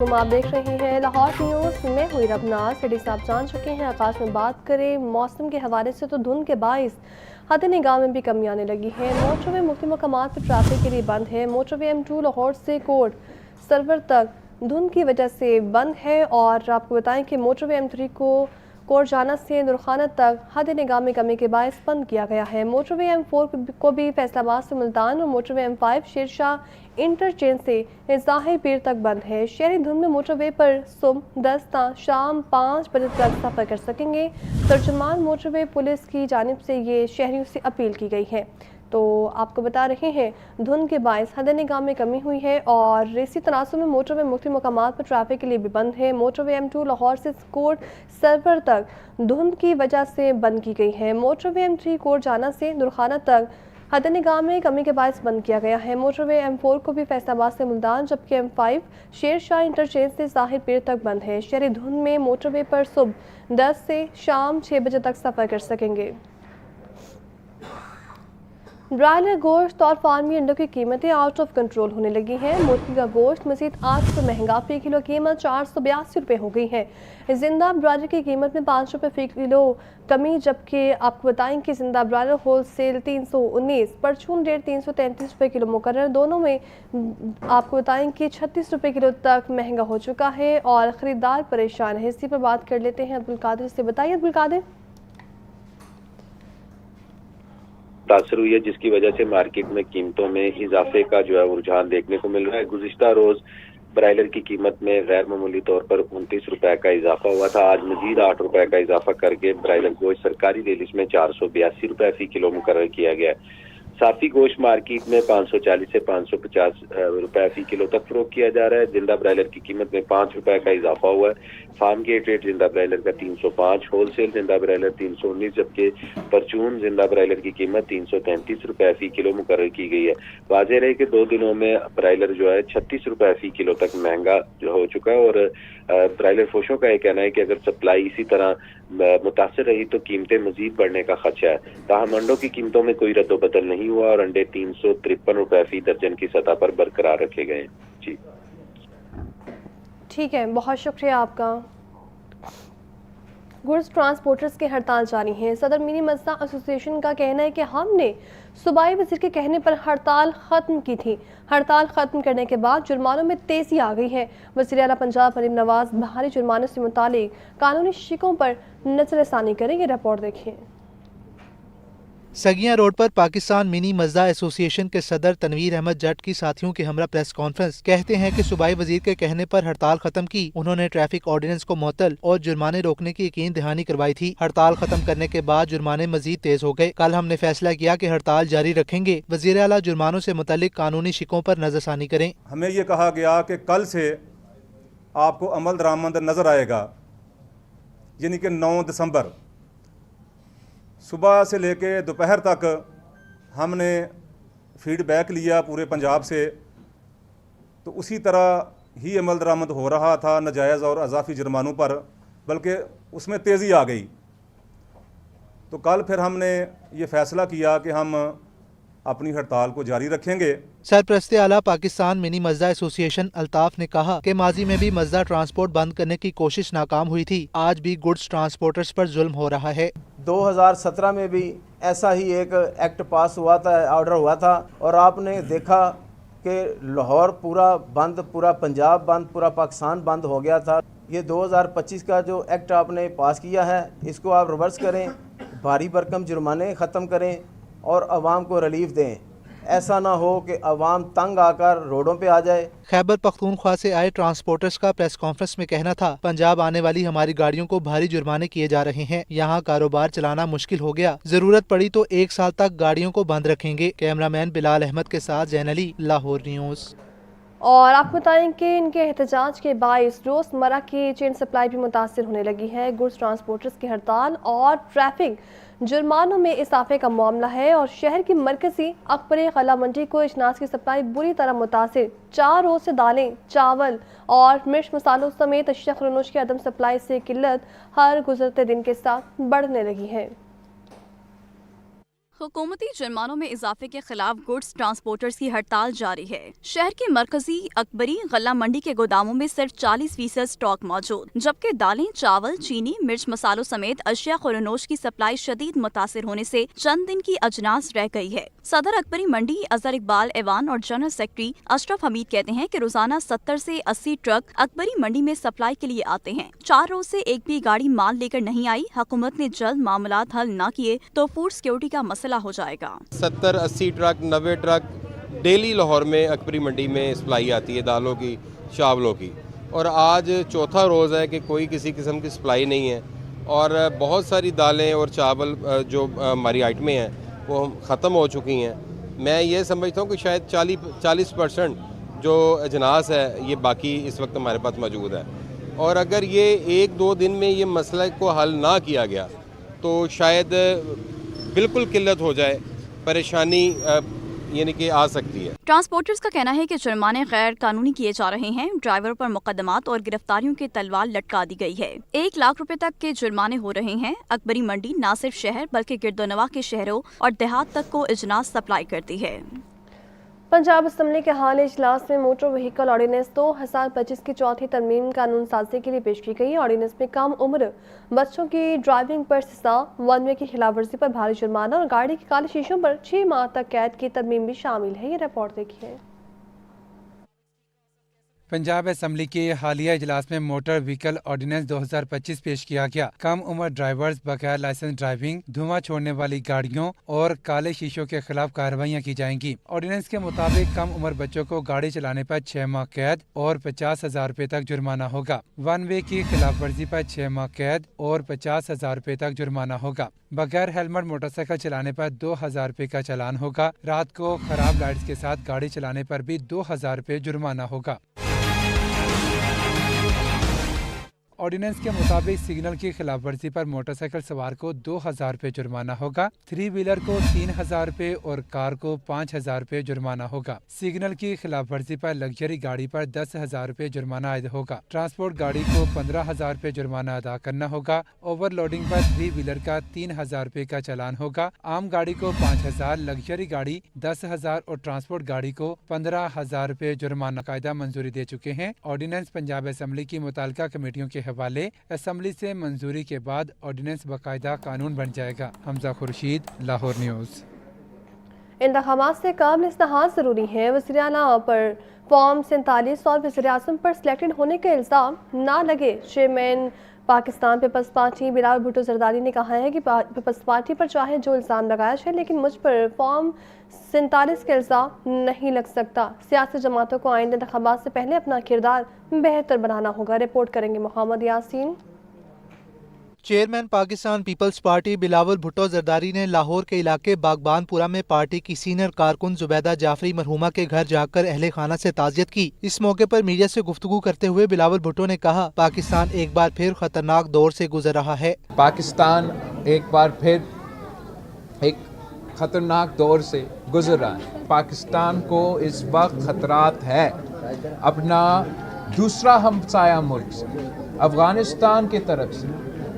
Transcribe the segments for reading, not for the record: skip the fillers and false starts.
आप देख रहे हैं लाहौर न्यूज़। मैं हुई रबनाज। सिटी साहब जान चुके हैं। आकाश में बात करें मौसम के हवाले से तो धुंध के बाइस हद निगाह में भी कमी आने लगी है। मोटरवे मुख्तलिफ मकामात पर ट्रैफिक के लिए बंद है। मोटरवे M2 लाहौर से कोट सरवर तक धुंध की वजह से बंद है। और आपको बताएं कि मोटरवे M3 को कोट जाना से नूरखाना तक हद निगाह में कमी के बायस बंद किया गया है। मोटरवे M4 को भी फैसलाबाद से मुल्तान और मोटरवे M5 शेरशाह इंटरचेंज से ज़ाहिर पीर तक बंद है। शहरी धुंध में मोटरवे पर सुबह 10 ता शाम 5 बजे तक सफ़र कर सकेंगे। तर्जुमान मोटरवे पुलिस की जानिब से ये शहरियों से अपील की गई है। तो आपको बता रहे हैं धुंध के बायस हद निगाह में कमी हुई है। और इसी तनासुब में मोटरवे मुख्तलिफ मकामात पर ट्रैफिक के लिए भी बंद है। मोटरवे M2 लाहौर से कोट सरवर तक धुंध की वजह से बंद की गई है। मोटरवे M3 कोट जाना से नूरखाना तक हद निगाह में कमी के बायस बंद किया गया है। मोटरवे M4 को भी फैसलाबाद से मुल्तान जबकि M5 शेरशाह इंटरचेंज से ज़ाहिर पीर तक बंद है। शहरी धुंध में मोटरवे पर सुबह 10 से शाम 6 बजे तक सफ़र कर सकेंगे। ब्रायलर गोश्त और फार्मी अंडों की कीमतें आउट ऑफ कंट्रोल होने लगी हैं। मुर्गी का गोश्त मज़ीद 8 रुपये महंगा, फी किलो कीमत 482 रुपये हो गई है। जिंदा ब्रायलर की कीमत में 5 रुपये फी किलो कमी, जबकि आपको बताएं कि जिंदा ब्रायलर होल सेल 319, परचून रेट 333 रुपये किलो मुकर्रर। दोनों में आपको बताएं कि 36 रुपये किलो तक महंगा हो चुका है और ख़रीदार परेशान है। इसी पर बात कर लेते हैं अब्दुल कादिर से। बताइए अब्दुल कादिर। तासर हुई है जिसकी वजह से मार्केट में कीमतों में इजाफे का जो है रुझान देखने को मिल रहा है। गुज़िश्ता रोज ब्रायलर की कीमत में गैर मामूली तौर पर 29 रुपए का इजाफा हुआ था। आज मजीद 8 रुपए का इजाफा करके ब्रायलर गोश्त सरकारी रिलीज में 482 रुपए फी किलो मुकर्रर किया गया है। साफी गोश्त मार्केट में 540 से 550 रुपए फी किलो तक फरोख्त किया जा रहा है। जिंदा ब्रायलर की कीमत में 5 रुपए का इजाफा हुआ है। फार्म गेट रेट जिंदा ब्रायलर का 305, होलसेल जिंदा ब्रायलर 319, जबकि परचून जिंदा ब्रायलर की कीमत 333 रुपए फी किलो मुकर्रर की गई है। वाज़ेह रहे कि 2 दिनों में ब्रायलर जो है 36 रुपए फी किलो तक महंगा जो हो चुका है। और ब्रायलर फोशों का यह कहना है कि अगर सप्लाई इसी तरह मुतासर रही तो कीमतें मजीद बढ़ने का खदशा है। ताहम अंडों की कीमतों में कोई रद्द-ओ-बदल नहीं हुआ और अंडे 353 रुपए फी दर्जन की सतह पर बरकरार रखे गए। जी ठीक है, बहुत शुक्रिया आपका। गुड्स ट्रांसपोर्टर्स की हड़ताल जारी है। सदर मिनी मज़दा एसोसिएशन का कहना है कि हमने सूबाई वज़ीर के कहने पर हड़ताल ख़त्म की थी। हड़ताल ख़त्म करने के बाद जुर्मानों में तेज़ी आ गई है। वज़ीर आला पंजाब मरीम नवाज भारी जुर्मानों से मुतालिक कानूनी शिकों पर नज़रसानी करेंगे। रिपोर्ट देखिए। सगिया रोड पर पाकिस्तान मिनी मज़दा एसोसिएशन के सदर तनवीर अहमद जट की साथियों के हमरा प्रेस कॉन्फ्रेंस। कहते हैं कि सूबाई वजीर के कहने पर हड़ताल खत्म की। उन्होंने ट्रैफिक ऑर्डिनेंस को मुअत्तल और जुर्माने रोकने की यकीन दहानी करवाई थी। हड़ताल खत्म करने के बाद जुर्माने मजीद तेज हो गए। कल हमने फैसला किया कि हड़ताल जारी रखेंगे। वज़ीर आला जुर्मानों से मुतल्लिक कानूनी शिकों पर नजरसानी करें। हमें ये कहा गया कि कल से आपको अमल दरामद नजर आएगा, यानी कि 9 दिसंबर सुबह से लेके दोपहर तक हमने फीडबैक लिया पूरे पंजाब से, तो उसी तरह ही अमल दरामद हो रहा था नाजायज़ और अज़ाफ़ी जुर्मानों पर, बल्कि उसमें तेज़ी आ गई। तो कल फिर हमने ये फ़ैसला किया कि हम अपनी हड़ताल को जारी रखेंगे। सरपरस्ते आला पाकिस्तान मिनी मज़दा एसोसिएशन अल्ताफ ने कहा कि माजी में भी मज़दा ट्रांसपोर्ट बंद करने की कोशिश नाकाम हुई थी। आज भी गुड्स ट्रांसपोर्टर्स पर जुल्म हो रहा है। 2017 में भी ऐसा ही एक एक्ट पास हुआ था, ऑर्डर हुआ था, और आपने देखा कि लाहौर पूरा बंद, पूरा पंजाब बंद, पूरा पाकिस्तान बंद हो गया था। ये 2025 का जो एक्ट आपने पास किया है, इसको आप रिवर्स करें, भारी भरकम जुर्माने ख़त्म करें और आवाम को रिलीफ दें। ऐसा ना हो कि आवाम तंग आकर रोडों पे आ जाए। खैबर पख्तूनख्वा से आए ट्रांसपोर्टर्स का प्रेस कॉन्फ्रेंस में कहना था, पंजाब आने वाली हमारी गाड़ियों को भारी जुर्माने किए जा रहे हैं। यहाँ कारोबार चलाना मुश्किल हो गया। जरूरत पड़ी तो 1 साल तक गाड़ियों को बंद रखेंगे। कैमरामैन बिलाल अहमद के साथ जैन अली, लाहौर न्यूज़। और आपको बताएं कि इनके एहतजाज के बायस रोज़मर्रा की चेन सप्लाई भी मुतासर होने लगी है। गुड्स ट्रांसपोर्टर्स की हड़ताल और ट्रैफिक जुर्मानों में इजाफे का मामला है और शहर की मरकजी अकबरी कला मंडी को अजनास की सप्लाई बुरी तरह मुतासिर। 4 रोज से दालें, चावल और मिर्च मसालों समेत अशिया खुरनोश की अदम सप्लाई से किल्लत हर गुजरते दिन के साथ बढ़ने लगी है। حکومتی جرمانوں میں اضافے کے خلاف گڈز ٹرانسپورٹرز کی ہڑتال جاری ہے۔ شہر کے مرکزی اکبری غلہ منڈی کے گوداموں میں صرف 40% اسٹاک موجود، جبکہ دالیں، چاول، چینی، مرچ مسالوں سمیت اشیاء خورنوش کی سپلائی شدید متاثر ہونے سے چند دن کی اجناس رہ گئی ہے۔ صدر اکبری منڈی اظہر اقبال ایوان اور جنرل سیکرٹری اشرف حمید کہتے ہیں کہ روزانہ 70 سے 80 ٹرک اکبری منڈی میں سپلائی کے لیے آتے ہیں۔ 4 روز سے ایک بھی گاڑی مال لے کر نہیں آئی۔ حکومت نے جلد معاملات حل نہ کیے تو فوڈ سیکورٹی کا مسئلہ ہو جائے گا۔ 70-80 ٹرک 90 ٹرک ڈیلی لاہور میں اکبری منڈی میں سپلائی آتی ہے دالوں کی، چاولوں کی، اور آج چوتھا روز ہے کہ کوئی کسی قسم کی سپلائی نہیں ہے، اور بہت ساری دالیں اور چاول جو ہماری آئٹمیں ہیں وہ ختم ہو چکی ہیں۔ میں یہ سمجھتا ہوں کہ شاید 40% جو اجناس ہے یہ باقی اس وقت ہمارے پاس موجود ہے، اور اگر یہ 1-2 دن میں یہ مسئلہ کو حل نہ کیا گیا تو شاید بالکل قلت ہو جائے، پریشانی یعنی کہ آ سکتی ہے۔ ٹرانسپورٹرز کا کہنا ہے کہ جرمانے غیر قانونی کیے جا رہے ہیں۔ ڈرائیور پر مقدمات اور گرفتاریوں کی تلوار لٹکا دی گئی ہے۔ 1 لاکھ روپے تک کے جرمانے ہو رہے ہیں۔ اکبری منڈی نہ صرف شہر بلکہ گرد و نواح کے شہروں اور دیہات تک کو اجناس سپلائی کرتی ہے۔ پنجاب اسمبلی کے حالیہ اجلاس میں موٹر وہیکل آرڈیننس 2025 کی چوتھی ترمیم قانون سازی کے لیے پیش کی گئی۔ آرڈیننس میں کم عمر بچوں کی ڈرائیونگ پر سزا، 1 وے کی خلاف ورزی پر بھاری جرمانہ اور گاڑی کے کالے شیشوں پر 6 ماہ تک قید کی ترمیم بھی شامل ہے۔ یہ رپورٹ دیکھیے۔ پنجاب اسمبلی کے حالیہ اجلاس میں موٹر وہیکل آرڈیننس 2025 پیش کیا گیا۔ کم عمر ڈرائیورز، بغیر لائسنس ڈرائیونگ، دھواں چھوڑنے والی گاڑیوں اور کالے شیشوں کے خلاف کارروائیاں کی جائیں گی۔ آرڈیننس کے مطابق کم عمر بچوں کو گاڑی چلانے پر 6 ماہ قید اور 50,000 روپے تک جرمانہ ہوگا۔ 1 وے کی خلاف ورزی پر 6 ماہ قید اور 50,000 روپے تک جرمانہ ہوگا۔ بغیر ہیلمٹ موٹر سائیکل چلانے پر 2,000 روپے کا چالان ہوگا۔ رات کو خراب لائٹس کے ساتھ گاڑی چلانے پر بھی 2,000 روپے جرمانہ ہوگا۔ آرڈیننس کے مطابق سگنل کی خلاف ورزی پر موٹر سائیکل سوار کو 2,000 روپے جرمانہ ہوگا، 3 ویلر کو 3,000 روپے اور کار کو 5,000 روپے جرمانہ ہوگا۔ سگنل کی خلاف ورزی پر لگژری گاڑی پر 10,000 روپے جرمانہ عائد ہوگا۔ ٹرانسپورٹ گاڑی کو 15,000 روپے جرمانہ ادا کرنا ہوگا۔ اوور لوڈنگ پر 3 ویلر کا 3,000 روپے کا چالان ہوگا۔ عام گاڑی کو 5,000، لگژری گاڑی 10,000 اور ٹرانسپورٹ گاڑی کو 15,000 روپے جرمانہ قاعدہ منظوری دے چکے ہیں۔ آرڈیننس پنجاب اسمبلی کی متعلقہ کمیٹیوں کے حوالے اسمبلی سے منظوری کے بعد آرڈیننس باقاعدہ قانون بن جائے گا۔ حمزہ خورشید، لاہور نیوز۔ انتخابات سے قبل استحاض ضروری ہے۔ وزیر اعلیٰ پر فارم 47 اور وزیر اعظم پر سلیکٹڈ ہونے کا الزام نہ لگے۔ چیئرمین پاکستان پیپلز پارٹی بلاول بھٹو زرداری نے کہا ہے کہ پیپلز پارٹی پر چاہے جو الزام لگایا جائے لیکن مجھ پر فارم 47 کا الزام نہیں لگ سکتا۔ سیاسی جماعتوں کو آئندہ انتخابات سے پہلے اپنا کردار بہتر بنانا ہوگا۔ رپورٹ کریں گے محمد یاسین۔ چیئرمین پاکستان پیپلز پارٹی بلاول بھٹو زرداری نے لاہور کے علاقے باغبان پورہ میں پارٹی کی سینئر کارکن زبیدہ جعفری مرحومہ کے گھر جا کر اہل خانہ سے تعزیت کی۔ اس موقع پر میڈیا سے گفتگو کرتے ہوئے بلاول بھٹو نے کہا، پاکستان ایک بار پھر خطرناک دور سے گزر رہا ہے۔ پاکستان ایک بار پھر ایک خطرناک دور سے گزر رہا ہے۔ پاکستان کو اس وقت خطرات ہے اپنا دوسرا ہمسایہ ملک سے، افغانستان کی طرف سے،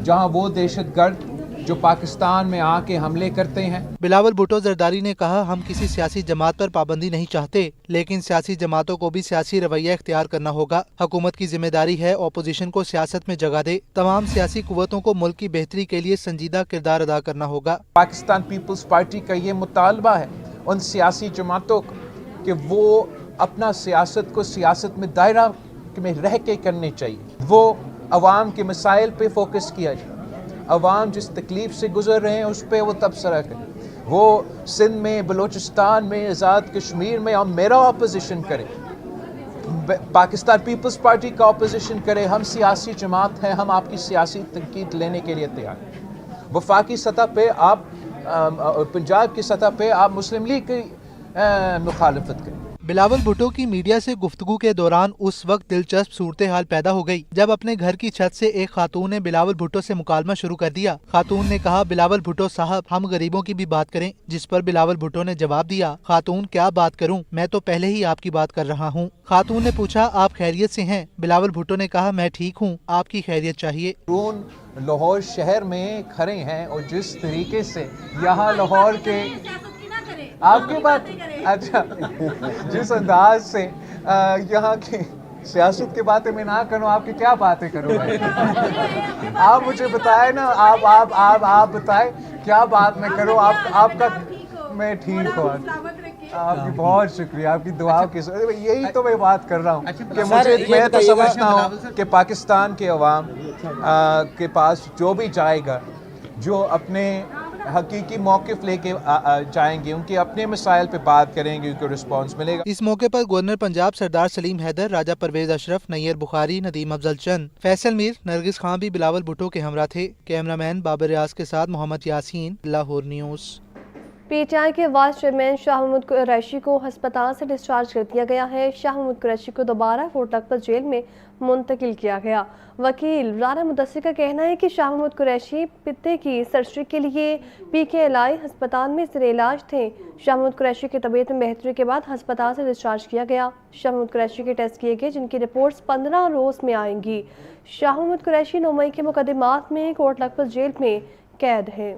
جہاں وہ دہشت گرد جو پاکستان میں آ کے حملے کرتے ہیں۔ بلاول بھٹو زرداری نے کہا، ہم کسی سیاسی جماعت پر پابندی نہیں چاہتے، لیکن سیاسی جماعتوں کو بھی سیاسی رویہ اختیار کرنا ہوگا۔ حکومت کی ذمہ داری ہے اپوزیشن کو سیاست میں جگہ دے۔ تمام سیاسی قوتوں کو ملک کی بہتری کے لیے سنجیدہ کردار ادا کرنا ہوگا۔ پاکستان پیپلز پارٹی کا یہ مطالبہ ہے ان سیاسی جماعتوں کو کہ وہ اپنا سیاست کو سیاست میں دائرہ میں رہ کے کرنے چاہیے، وہ عوام کے مسائل پہ فوکس کیا جائے، عوام جس تکلیف سے گزر رہے ہیں اس پہ وہ تبصرہ کریں، وہ سندھ میں، بلوچستان میں، آزاد کشمیر میں ہم میرا اپوزیشن کریں، پاکستان پیپلز پارٹی کا اپوزیشن کرے۔ ہم سیاسی جماعت ہیں، ہم آپ کی سیاسی تنقید لینے کے لیے تیار ہیں۔ وفاقی سطح پہ آپ، پنجاب کی سطح پہ آپ مسلم لیگ کی مخالفت کریں۔ बिलावल भुट्टो की मीडिया से गुफ्तगू के दौरान उस वक्त दिलचस्प सूरत हाल पैदा हो गई जब अपने घर की छत से एक खातून ने बिलावल भुट्टो से मुकालमा शुरू कर दिया। खातून ने कहा, बिलावल भुट्टो साहब, हम गरीबों की भी बात करें, जिस पर बिलावल भुट्टो ने जवाब दिया, खातून क्या बात करूं, मैं तो पहले ही आपकी बात कर रहा हूं। खातून ने पूछा, आप खैरियत से हैं? बिलावल भुट्टो ने कहा, मैं ठीक हूं, आपकी खैरियत चाहिए। लाहौर शहर में खड़े हैं और जिस तरीके से यहाँ लाहौर के आपकी बात अच्छा जिस अंदाज से यहाँ की सियासत की बातें मैं ना करूँ, आपकी क्या बातें करूँ आप मुझे बताएं ना, आप बताएं क्या बात मैं करूँ। आपका मैं ठीक हूँ, आपकी बहुत शुक्रिया, आपकी दुआ की यही तो मैं बात कर रहा हूँ कि मैं तो समझता हूँ कि पाकिस्तान के अवाम के पास जो भी जाएगा, जो अपने हकीकी मौक़िफ़ लेके जाएंगे, उनके अपने मसाइल पे बात करेंगे, उनको रिस्पांस मिलेगा। इस मौके पर गवर्नर पंजाब सरदार सलीम हैदर, राजा परवेज अशरफ, नैयर बुखारी, नदीम अफजल चंद, फैसल मीर, नरगिस खां भी बिलावल भुट्टो के हमरा थे। कैमरामैन बाबर रियाज के साथ मोहम्मद यासीन, लाहौर न्यूज़। पीटीआई के वाइस चेयरमैन शाह महमूद कुरैशी को अस्पताल से डिस्चार्ज कर दिया गया है। शाह महमूद कुरैशी को दोबारा कोट लखपत जेल में मुंतकिल किया गया। वकील राना मुदस्सिर का कहना है कि शाह महमूद कुरैशी पित्ते की सर्जरी के लिए PKLI अस्पताल में ज़ेर इलाज थे। शाह महमूद कुरैशी की तबीयत में बेहतरी के बाद अस्पताल से डिस्चार्ज किया गया। शाह महमूद कुरैशी के टेस्ट किए गए, जिनकी रिपोर्ट्स 15 रोज़ में आएंगी। शाह महमूद कुरैशी 9 मई के मुकदमात में कोट लखपत जेल में कैद है।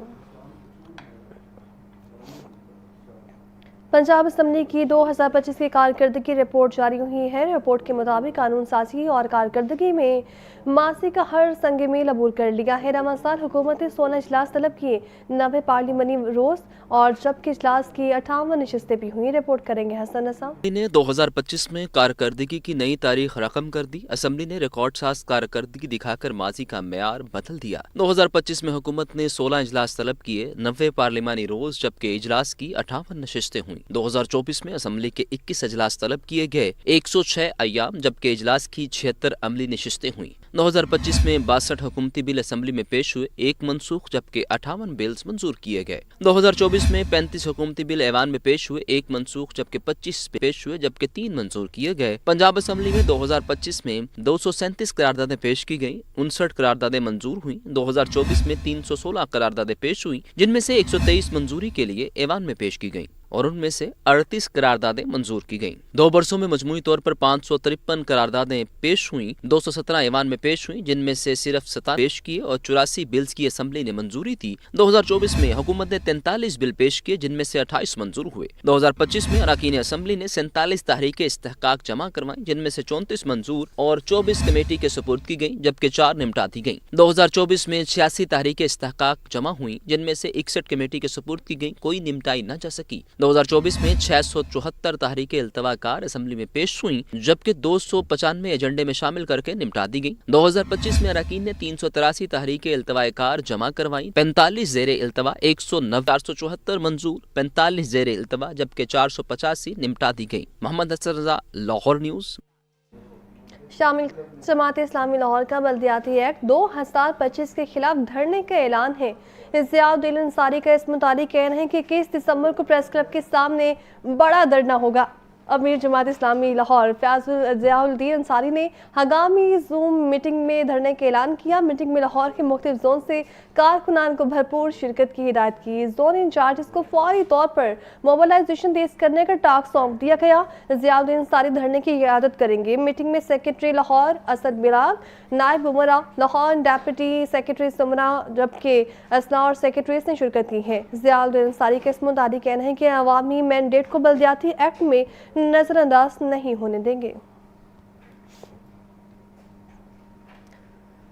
पंजाब असम्बली की 2025 की कारकर्दगी रिपोर्ट जारी हुई है। रिपोर्ट के मुताबिक कानून साजी और कारकर्दगी में मासी का हर संग मील अबूल कर लिया है। रमज़ान हुकूमत ने 16 इजलास तलब किए, 90 पार्लिमानी रोज़ और जबकि इजलास की 58 नशिस्तें भी हुई। रिपोर्ट करेंगे हसन नसा। ने 2025 में कारकर्दगी की नई तारीख रकम कर दी। असम्बली ने रिकॉर्ड साज कारकर्दगी दिखाकर माजी का मेयार बदल दिया। 2025 में हुकूमत ने 16 इजलास तलब किए, 90 पार्लिमानी रोज़ जबकि इजलास की 58 नशिस्तें हुई। 2024 में असम्बली के 21 इजलास तलब किए गए, 106 अय्याम जबकि इजलास की 76 अमली नशिस्तें हुई। 2025 में 62 हुकूमती बिल असम्बली में पेश हुए, 1 मनसूख जबकि 58 बिल्स मंजूर किए गए। 2024 में 35 हुकूमती बिल ऐवान में पेश हुए, 1 मनसूख जबकि 25 पेश हुए जबकि 3 मंजूर किए गए। पंजाब असम्बली में 2025 में 237 करारदादें पेश की गयी, 59 करारदादें मंजूर हुई। 2024 में 316 करारदादें पेश हुई, जिनमें से 123 मंजूरी के लिए ऐवान में पेश की गयी और उनमें से 38 करारदादें मंजूर की गईं। 2 बरसों में मजमूई तौर पर 553 करारदादें पेश हुई, 217 ऐवान में पेश हुई, जिनमें से सिर्फ 17 पेश किए और 84 बिल्स की असम्बली ने मंजूरी दी। 2024 में हुकूमत ने 43 बिल पेश किए, जिनमें से 28 मंजूर हुए। 2025 में अरकान असम्बली ने 47 तहरीकें इस्तेहकाक जमा करवाई, जिनमें से 34 मंजूर और 24 कमेटी के सुपुर्द की गयी जबकि 4 निपटा दी गयी। 2024 में 86 तहरीकें इस्तेहकाक जमा हुई, जिनमें से 61 कमेटी के सुपुर्द की गयी, कोई निपटाई न जा सकी। 2024 में 674 तहरीकें इल्तवाकार असम्बली में पेश हुई, जबकि 295 एजेंडे में शामिल करके निपटा दी गई। 2025 में अरकान ने 383 तहरीकें इल्तवाकार जमा करवाई, 45 ज़ेरे इल्तवा, 190 474 मंजूर, 45 ज़ेरे इल्तवा जबकि 485 निपटा दी गई। मोहम्मद हसन रज़ा, लाहौर न्यूज़। शामिल जमात इस्लामी लाहौर का बल्दियाती एक्ट 2025 के खिलाफ धरने का ऐलान है। ज़ियाउद्दीन अंसारी का इस मुताबिक कहना है कि 21 दिसंबर को प्रेस क्लब के सामने बड़ा धरना होगा। अमीर जमात इस्लामी लाहौर ज़ियाउद्दीन अंसारी ने हंगामी जूम मीटिंग में धरने का ऐलान किया। मीटिंग में लाहौर के मुख्तलिफ जोन से कारकुनान को भरपूर शिरकत की हिदायत की। जोन इंचार्ज को फौरी तौर पर मोबिलाइजेशन तेज करने का टास्क सौंप दिया गया। ज़ियाउद्दीन अंसारी धरने की क़यादत करेंगे। मीटिंग में सेक्रेटरी लाहौर असद बिलाल, नायब उमरा लाहौर, डेप्यूटी सेक्रेटरी सुमरा जबकि असला और सेक्रेटरीज ने शिरकत की है। ज़ियाउद्दीन अंसारी के इस मुताबिक कहना है कि अवामी मैंडेट को बल्दियाती एक्ट में नजरअंदाज नहीं होने देंगे।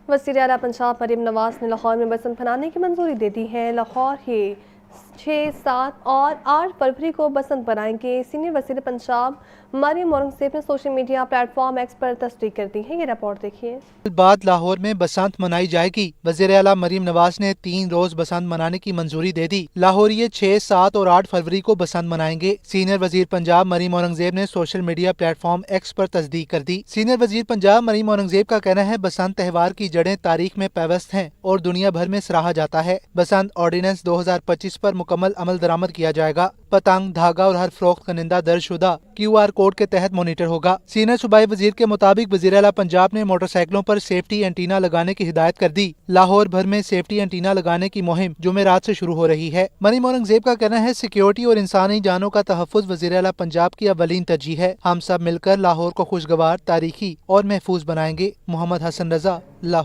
वज़ीर आला पंजाब मरीम नवाज ने लाहौर में बसंत मनाने की मंजूरी दे दी है। लाहौर ही 6, 7 और 8 फरवरी को बसंत मनाएंगे। सीनियर वज़ीर पंजाब मरीम औरंगज़ेब ने सोशल मीडिया प्लेटफॉर्म एक्स पर तस्दीक कर दी है। ये रिपोर्ट देखिए। बाद लाहौर में बसंत मनाई जाएगी। वज़ीर आला मरीम नवाज ने 3 रोज बसंत मनाने की मंजूरी दे दी। लाहौरिये 6, 7 और 8 फरवरी को बसंत मनाएंगे। सीनियर वज़ीर पंजाब मरीम औरंगज़ेब ने सोशल मीडिया प्लेटफॉर्म एक्स पर तस्दीक कर दी। सीनियर वज़ीर पंजाब मरीम औरंगज़ेब का कहना है, बसंत त्यौहार की जड़ें तारीख में पैवस्त हैं और दुनिया भर में सराहा जाता है। बसंत ऑर्डिनेंस 2025 पर मुकम्मल अमल दरामद किया जाएगा। पतंग, धागा और हर फरोख्त कनिंदा दर्ज शुदा QR कोड के तहत मॉनिटर होगा। सीनियर सूबाई वजीर के मुताबिक वजीर आला पंजाब ने मोटरसाइकिलों पर सेफ्टी एंटीना लगाने की हिदायत कर दी। लाहौर भर में सेफ्टी एंटीना लगाने की मुहिम जुमेरात से शुरू हो रही है। मनीम औरंगजेब का कहना है सिक्योरिटी और इंसानी जानों का तहफ़्फ़ुज़ वजीर आला पंजाब की अव्वलीन तरजीह है। हम सब मिलकर लाहौर को खुशगवार, तारीखी और महफूज बनाएंगे। मोहम्मद हसन रजा, लाहौर।